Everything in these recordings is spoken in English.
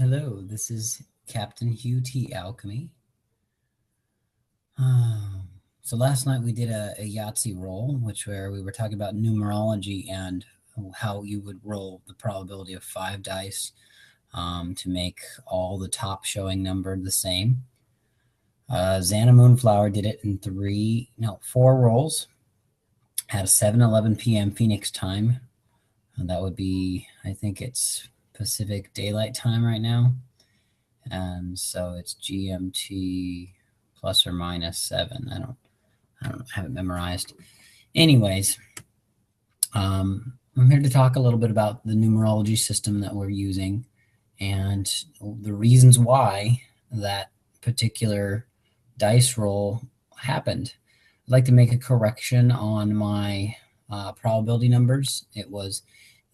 Hello, this is Captain Hugh Alkemi. So last night we did a Yahtzee roll, where we were talking about numerology and how you would roll the probability of 5 dice to make all the top showing number the same. Zana Moonflower did it in 4 rolls at 7:11 p.m. Phoenix time. And that would be, I think it's Pacific Daylight Time right now. And so it's GMT plus or minus 7. I don't have it memorized. Anyways, I'm here to talk a little bit about the numerology system that we're using and the reasons why that particular dice roll happened. I'd like to make a correction on my probability numbers. It was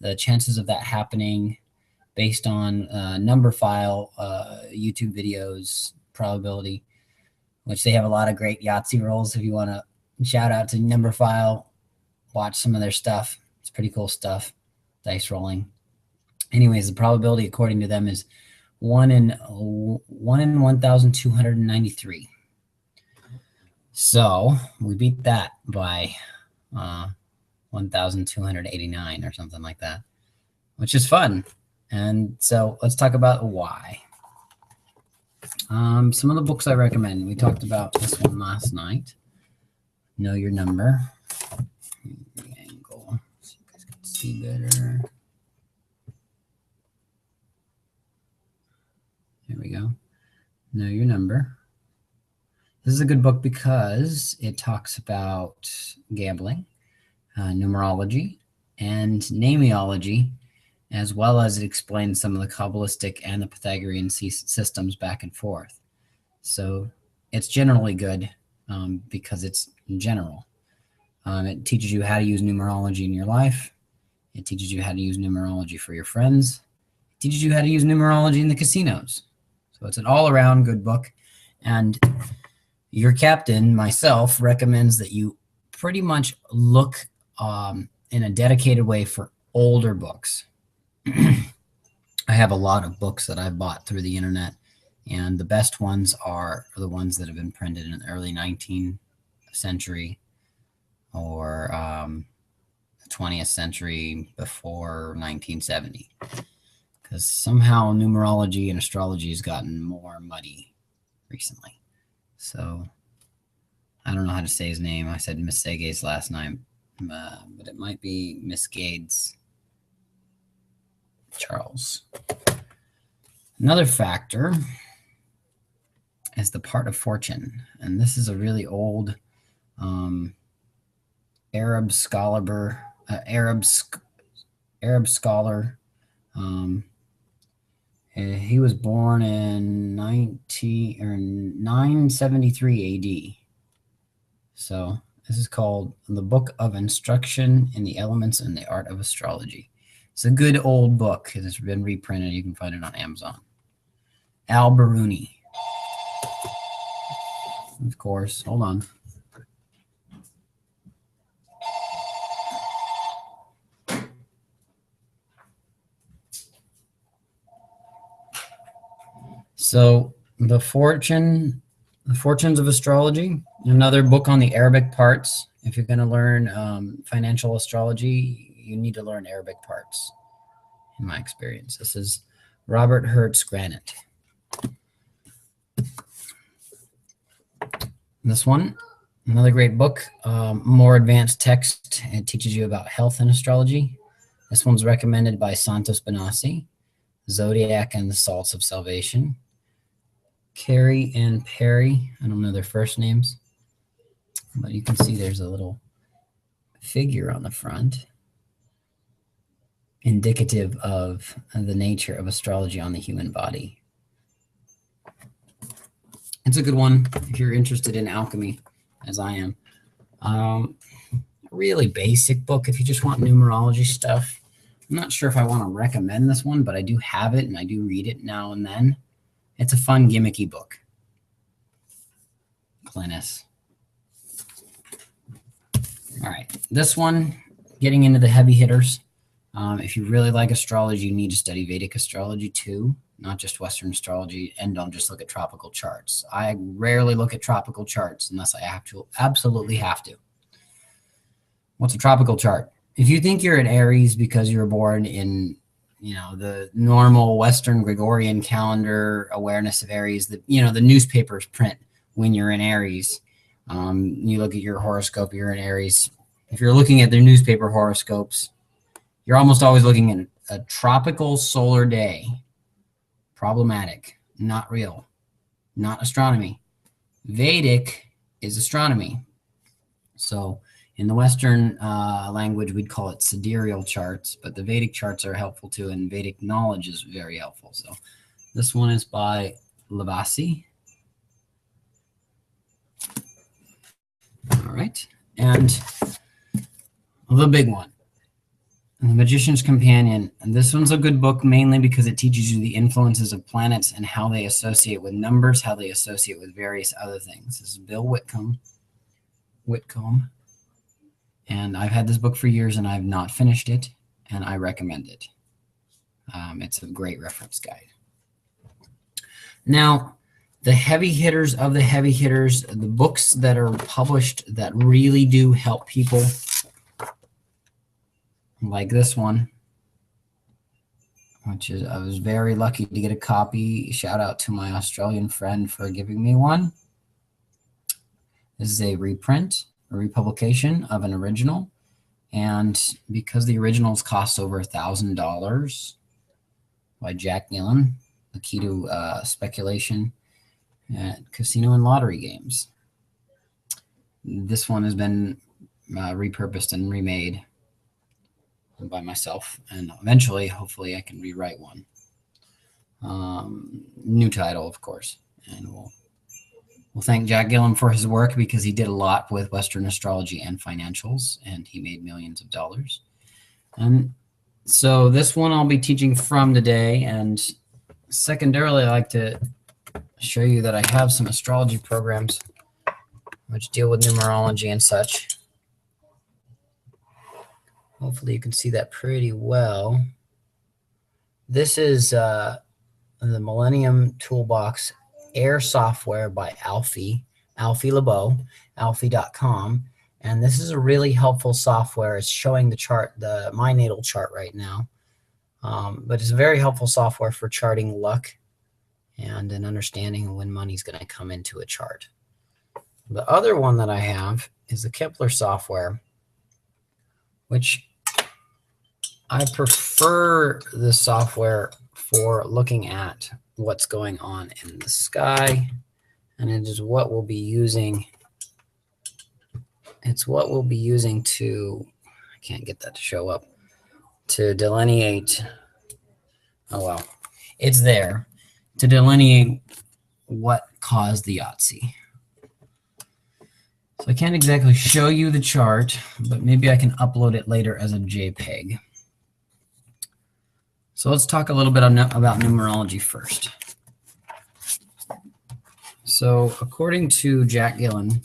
the chances of that happening based on number file YouTube videos probability, which they have a lot of great Yahtzee rolls. If you want to shout out to number file, watch some of their stuff. It's pretty cool stuff, dice rolling. Anyways, the probability according to them is 1 in 1,293. So we beat that by 1,289 or something like that, which is fun. And so let's talk about why. Some of the books I recommend. We talked about this one last night. Know Your Number. The angle, so you guys can see better. There we go. Know Your Number. This is a good book because it talks about gambling, numerology, and nameology, as well as it explains some of the Kabbalistic and the Pythagorean systems back and forth. So it's generally good because it's general. It teaches you how to use numerology in your life. It teaches you how to use numerology for your friends. It teaches you how to use numerology in the casinos. So it's an all-around good book. And your captain, myself, recommends that you pretty much look in a dedicated way for older books. I have a lot of books that I've bought through the internet, and the best ones are the ones that have been printed in the early 19th century or the 20th century before 1970, because somehow numerology and astrology has gotten more muddy recently. So I don't know how to say his name. I said Miss Sege's last name, but it might be Miss Gade's Charles. Another factor is the part of fortune, and this is a really old Arab scholar. He was born in 973 AD. So this is called The Book of Instruction in the Elements and the Art of Astrology. It's a good old book. It's been reprinted. You can find it on Amazon. Al-Biruni. Of course. Hold on. So the Fortunes of Astrology, another book on the Arabic parts. If you're going to learn financial astrology, you need to learn Arabic parts, in my experience. This is Robert Hertz Granite. This one, another great book, more advanced text. It teaches you about health and astrology. This one's recommended by Santos Benassi, Zodiac and the Salts of Salvation. Carrie and Perry, I don't know their first names, but you can see there's a little figure on the front indicative of the nature of astrology on the human body. It's a good one if you're interested in alchemy, as I am. Really basic book if you just want numerology stuff. I'm not sure if I want to recommend this one, but I do have it and I do read it now and then. It's a fun, gimmicky book. Glennis. All right, this one, getting into the heavy hitters. If you really like astrology, you need to study Vedic astrology too, not just Western astrology, and don't just look at tropical charts. I rarely look at tropical charts unless I have to, absolutely have to. What's a tropical chart? If you think you're an Aries because you were born in, the normal Western Gregorian calendar awareness of Aries, the newspapers print when you're in Aries. You look at your horoscope, you're in Aries. If you're looking at their newspaper horoscopes, you're almost always looking at a tropical solar day. Problematic, not real, not astronomy. Vedic is astronomy. So in the Western language, we'd call it sidereal charts, but the Vedic charts are helpful too, and Vedic knowledge is very helpful. So this one is by Lavasi. All right, and the big one, The Magician's Companion. And this one's a good book mainly because it teaches you the influences of planets and how they associate with numbers, how they associate with various other things. This is Bill Whitcomb. And I've had this book for years and I've not finished it, and I recommend it. It's a great reference guide. Now, the heavy hitters of the heavy hitters, the books that are published that really do help people, like this one, which is, I was very lucky to get a copy. Shout out to my Australian friend for giving me one. This is a reprint, a republication of an original. And because the originals cost over $1,000 by Jack Gillen, The Key to Speculation at Casino and Lottery Games. This one has been repurposed and remade by myself, and eventually, hopefully, I can rewrite one. New title, of course, and we'll thank Jack Gillen for his work because he did a lot with Western astrology and financials, and he made millions of dollars. And so this one I'll be teaching from today, and secondarily, I like to show you that I have some astrology programs which deal with numerology and such. Hopefully you can see that pretty well. This is the Millennium Toolbox Air software by Alfie LeBeau, alfie.com. And this is a really helpful software. It's showing the chart, my natal chart right now. But it's a very helpful software for charting luck and an understanding of when money's going to come into a chart. The other one that I have is the Kepler software, which I prefer the software for looking at what's going on in the sky, and it is what we'll be using. It's what we'll be using to, I can't get that to show up, to delineate, oh well, it's there, to delineate what caused the Yahtzee. So I can't exactly show you the chart, but maybe I can upload it later as a JPEG. So let's talk a little bit about numerology first. So according to Jack Gillen,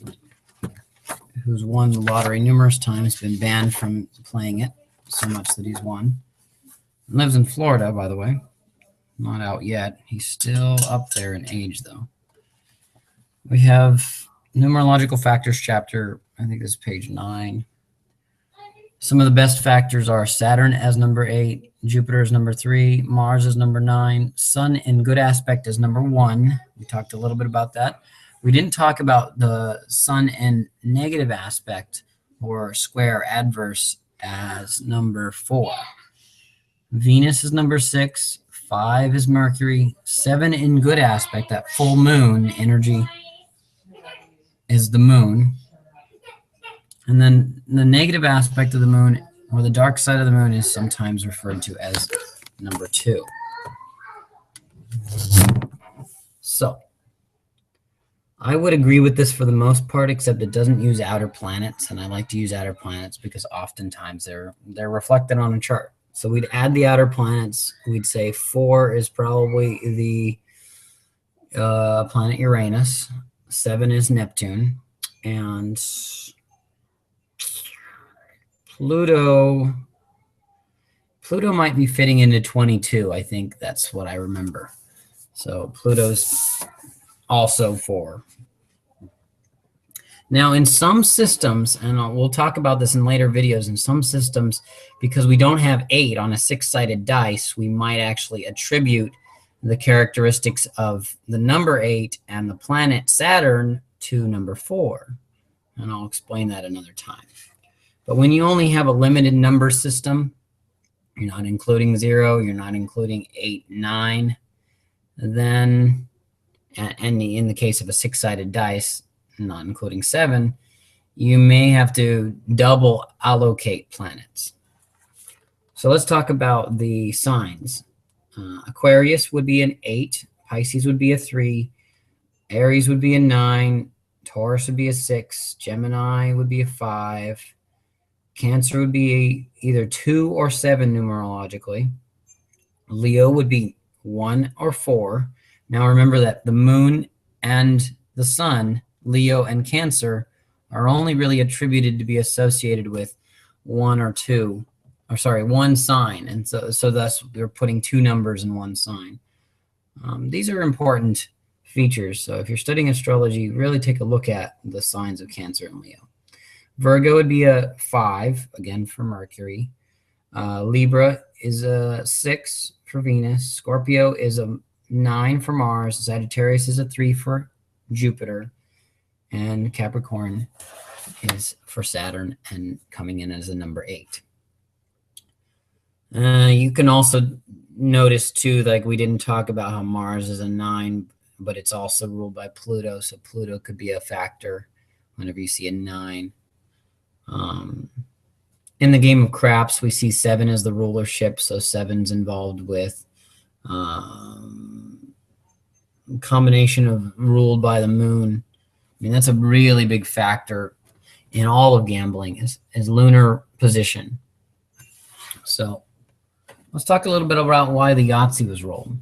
who's won the lottery numerous times, been banned from playing it so much that he's won, lives in Florida, by the way, not out yet. He's still up there in age, though. We have Numerological Factors chapter, I think this is page 9. Some of the best factors are Saturn as number 8, Jupiter is number 3, Mars is number 9, Sun in good aspect is number 1. We talked a little bit about that. We didn't talk about the Sun in negative aspect or square adverse as number 4. Venus is number 6, 5 is Mercury, 7 in good aspect, that full moon energy is the moon. And then the negative aspect of the moon, or the dark side of the moon, is sometimes referred to as number 2. So I would agree with this for the most part, except it doesn't use outer planets, and I like to use outer planets because oftentimes they're reflected on a chart. So we'd add the outer planets. We'd say 4 is probably the planet Uranus, 7 is Neptune, and Pluto Pluto might be fitting into 22. I think that's what I remember. So Pluto's also 4. Now, in some systems, and we'll talk about this in later videos, in some systems, because we don't have 8 on a 6-sided dice, we might actually attribute the characteristics of the number 8 and the planet Saturn to number 4. And I'll explain that another time. But when you only have a limited number system, you're not including 0, you're not including 8, 9, then, and in the case of a 6-sided dice, not including 7, you may have to double allocate planets. So let's talk about the signs. Aquarius would be an 8, Pisces would be a 3, Aries would be a 9, Taurus would be a 6, Gemini would be a 5, Cancer would be either 2 or 7 numerologically, Leo would be 1 or 4. Now remember that the moon and the sun, Leo and Cancer, are only really attributed to be associated with 1 or 2, or sorry, 1 sign. And so thus we're putting 2 numbers in 1 sign. These are important features. So if you're studying astrology, really take a look at the signs of Cancer and Leo. Virgo would be a 5, again for Mercury. Libra is a 6 for Venus. Scorpio is a 9 for Mars. Sagittarius is a 3 for Jupiter. And Capricorn is for Saturn and coming in as a number 8. You can also notice too, like we didn't talk about how Mars is a 9, but it's also ruled by Pluto. So Pluto could be a factor whenever you see a 9. In the game of craps, we see 7 as the rulership. So 7's involved with combination of ruled by the moon. I mean, that's a really big factor in all of gambling is lunar position. So let's talk a little bit about why the Yahtzee was rolled.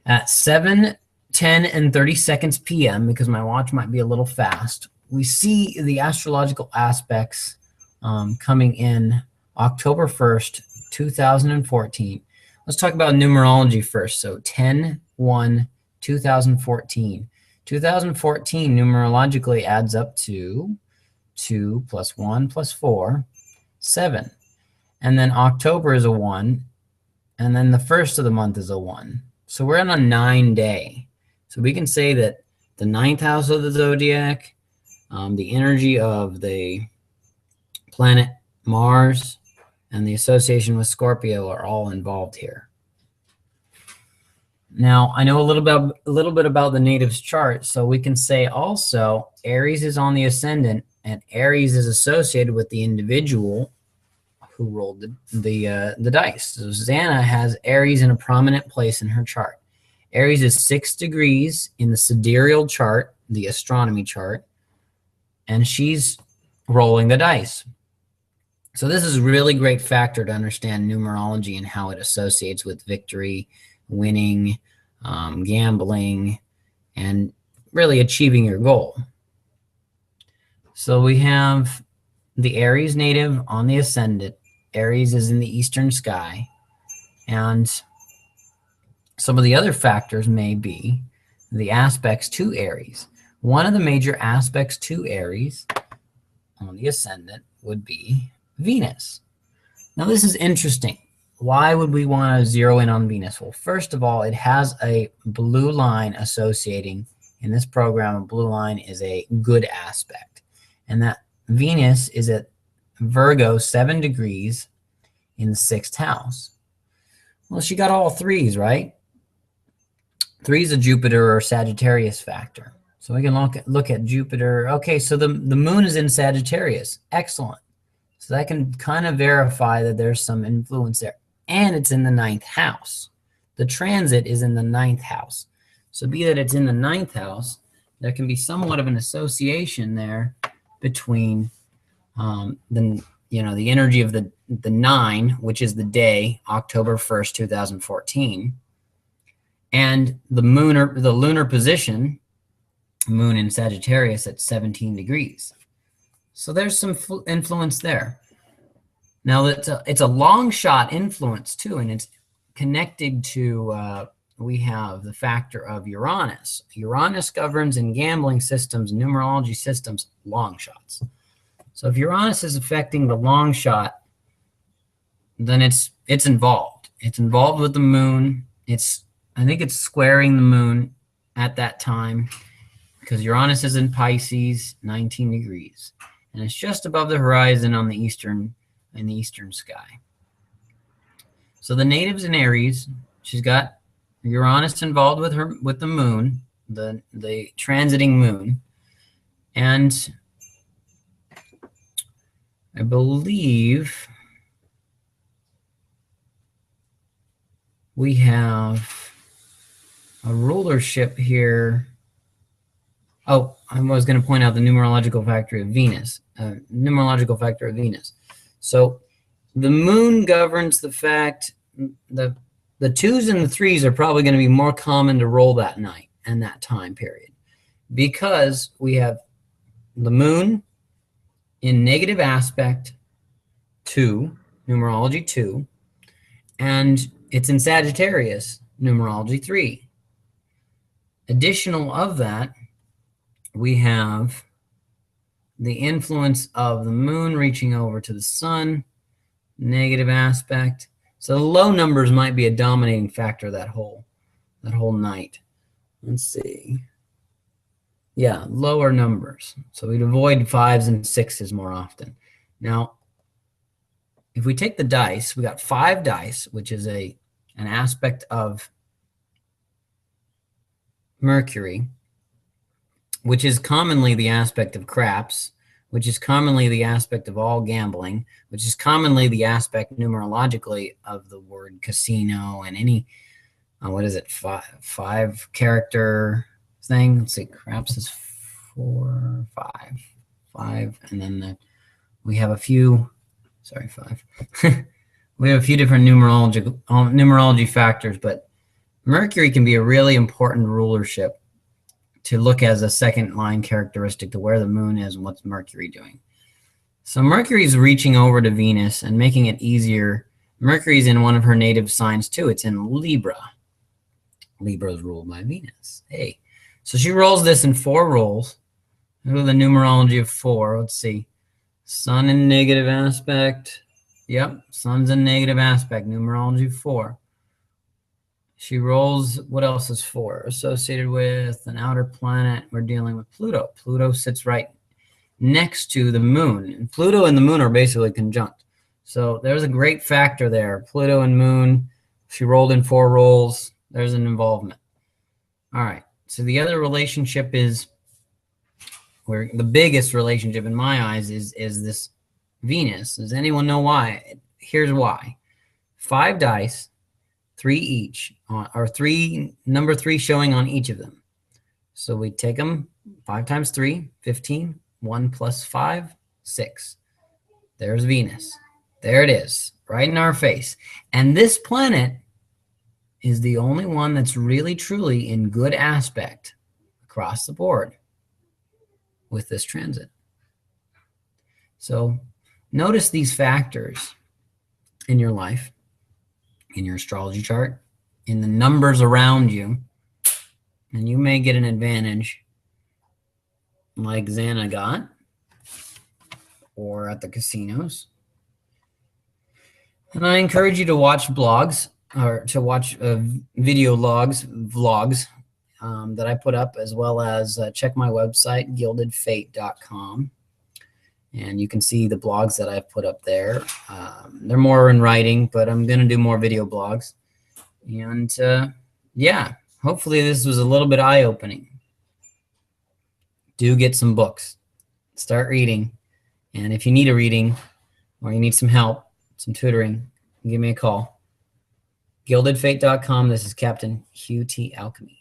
At 7:10 and 30 seconds p.m., because my watch might be a little fast, we see the astrological aspects coming in October 1st, 2014. Let's talk about numerology first. So 10/1/2014. 2014 numerologically adds up to 2 plus 1 plus 4, 7. And then October is a 1. And then the first of the month is a 1. So we're on a 9-day. So we can say that the 9th house of the zodiac, the energy of the planet Mars, and the association with Scorpio are all involved here. Now, I know a little bit about the native's chart, so we can say also Aries is on the ascendant, and Aries is associated with the individual who rolled the dice. So Zana has Aries in a prominent place in her chart. Aries is 6 degrees in the sidereal chart, the astronomy chart, and she's rolling the dice. So this is a really great factor to understand numerology and how it associates with victory, winning, gambling, and really achieving your goal. So we have the Aries native on the ascendant. Aries is in the eastern sky. And some of the other factors may be the aspects to Aries. One of the major aspects to Aries on the ascendant would be Venus. Now this is interesting. Why would we want to zero in on Venus? Well, first of all, it has a blue line associating. In this program, a blue line is a good aspect. And that Venus is at Virgo 7 degrees in the 6th house. Well, she got all 3s, right? 3 is a Jupiter or Sagittarius factor. So we can look at Jupiter. Okay, so the moon is in Sagittarius. Excellent. So that can kind of verify that there's some influence there. And it's in the 9th house. The transit is in the 9th house. So be that it's in the 9th house, there can be somewhat of an association there between the energy of the 9, which is the day, October 1st, 2014, and the lunar position, moon in Sagittarius at 17 degrees. So there's some influence there. Now, it's a long shot influence, too, and it's connected to, we have the factor of Uranus. Uranus governs in gambling systems, numerology systems, long shots. So if Uranus is affecting the long shot, then it's involved. It's involved with the moon. I think it's squaring the moon at that time because Uranus is in Pisces, 19 degrees. And it's just above the horizon on the eastern sky. So the native's in Aries. She's got Uranus involved with the moon, the transiting moon. And I believe we have a rulership here. Oh, I was going to point out the numerological factor of Venus. So the moon governs the fact the 2s and the 3s are probably going to be more common to roll that night and that time period because we have the moon in negative aspect 2, numerology 2, and it's in Sagittarius, numerology 3. Additional of that, we have the influence of the moon reaching over to the sun, negative aspect. So the low numbers might be a dominating factor that whole night. Let's see. Yeah, lower numbers. So we'd avoid 5s and 6s more often. Now, if we take the dice, we got 5 dice, which is an aspect of Mercury, which is commonly the aspect of craps, which is commonly the aspect of all gambling, which is commonly the aspect numerologically of the word casino and any, what is it, 5 character thing. Let's see, craps is 4, 5, and then we have a few, sorry, 5. We have a few different numerology factors, but Mercury can be a really important rulership to look as a second line characteristic to where the moon is and what's Mercury doing. So Mercury's reaching over to Venus and making it easier. Mercury's in one of her native signs too. It's in Libra. Libra is ruled by Venus. Hey. So she rolls this in 4 rolls. With a numerology of 4. Let's see. Sun in negative aspect. Yep. Sun's in negative aspect. Numerology of 4. She rolls, what else is 4? Associated with an outer planet, we're dealing with Pluto. Pluto sits right next to the moon. And Pluto and the moon are basically conjunct. So there's a great factor there. Pluto and moon, she rolled in 4 rolls. There's an involvement. All right. So the other relationship is, where the biggest relationship in my eyes is this Venus. Does anyone know why? Here's why. 5 dice. 3 each, or number 3 showing on each of them. So we take them 5 times 3, 15, 1 plus 5, 6. There's Venus. There it is, right in our face. And this planet is the only one that's really, truly in good aspect across the board with this transit. So notice these factors in your life, in your astrology chart, in the numbers around you, and you may get an advantage like Zana got, or at the casinos. And I encourage you to watch blogs, or to watch video vlogs that I put up, as well as check my website, gildedfate.com. And you can see the blogs that I've put up there. They're more in writing, but I'm going to do more video blogs. And yeah, hopefully this was a little bit eye-opening. Do get some books. Start reading. And if you need a reading or you need some help, some tutoring, give me a call. Gildedfate.com. This is Captain Hugh Alkemi.